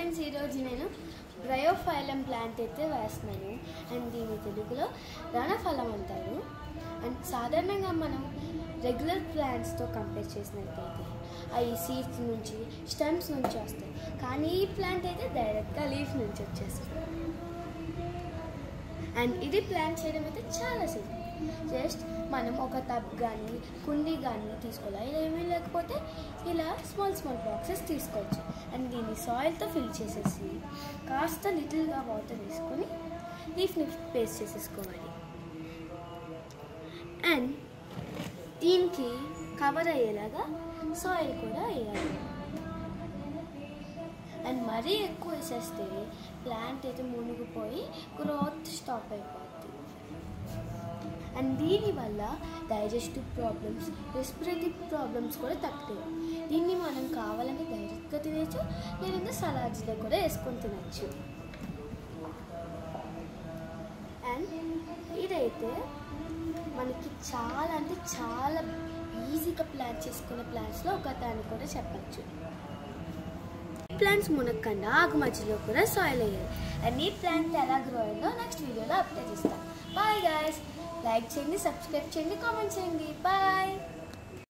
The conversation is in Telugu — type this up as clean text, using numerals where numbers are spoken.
ఫ్రెండ్స్, ఈరోజు నేను బ్రయోఫైలం ప్లాంట్ అయితే వేస్తున్నాను. అండ్ దీని తెలుగులో రణఫలం అంటారు. అండ్ సాధారణంగా మనం రెగ్యులర్ ప్లాంట్స్తో కంపేర్ చేసినట్టయితే అవి సీడ్స్ నుంచి స్టెమ్స్ నుంచి వస్తాయి, కానీ ఈ ప్లాంట్ అయితే డైరెక్ట్గా లీఫ్ నుంచి వచ్చేస్తుంది. అండ్ ఇది ప్లాంట్ చేయడం అయితే చాలా సింపుల్. జస్ట్ మనం ఒక టబ్ కానీ కుండీ కానీ తీసుకోవాలి. ఇలా ఏమీ లేకపోతే ఇలా స్మాల్ బాక్సెస్ తీసుకోవచ్చు. అండ్ దీన్ని సాయిల్తో ఫిల్ చేసేసి కాస్త లిటిల్గా వాటర్ వేసుకొని లీఫ్ని పేస్ట్ చేసేసుకోవాలి. అండ్ దీనికి కవర్ అయ్యేలాగా సాయిల్ కూడా వేయాలి. అండ్ మరీ ఎక్కువ వేసేస్తే ప్లాంట్ అయితే మునిగిపోయి గ్రోత్ స్టాప్ అయిపోతుంది. అండ్ దీనివల్ల డైజెస్టివ్ ప్రాబ్లమ్స్, రెస్పిరేటరీ ప్రాబ్లమ్స్ కూడా తగ్గుతాయి. దీన్ని మనం కావాలంటే డైరెక్ట్గా తినచ్చు, లేదంటే సలాడ్స్లో కూడా వేసుకొని తినచ్చు. అండ్ ఇదైతే మనకి చాలా ఈజీగా ప్లాన్ చేసుకునే ప్లాంట్స్లో ఒకదాన్ని కూడా చెప్పచ్చు. ప్లాంట్స్ మునక్కండా ఆకు మధ్యలో కూడా సాయిల్ వేయాలి. అండ్ ఈ ప్లాంట్ ఎలా గ్రో అయిందో నెక్స్ట్ వీడియోలో అప్డేట్ ఇస్తాను. బాయ్ గైస్, లైక్ చేయండి, సబ్స్క్రైబ్ చేయండి, కామెంట్ చేయండి. బాయ్.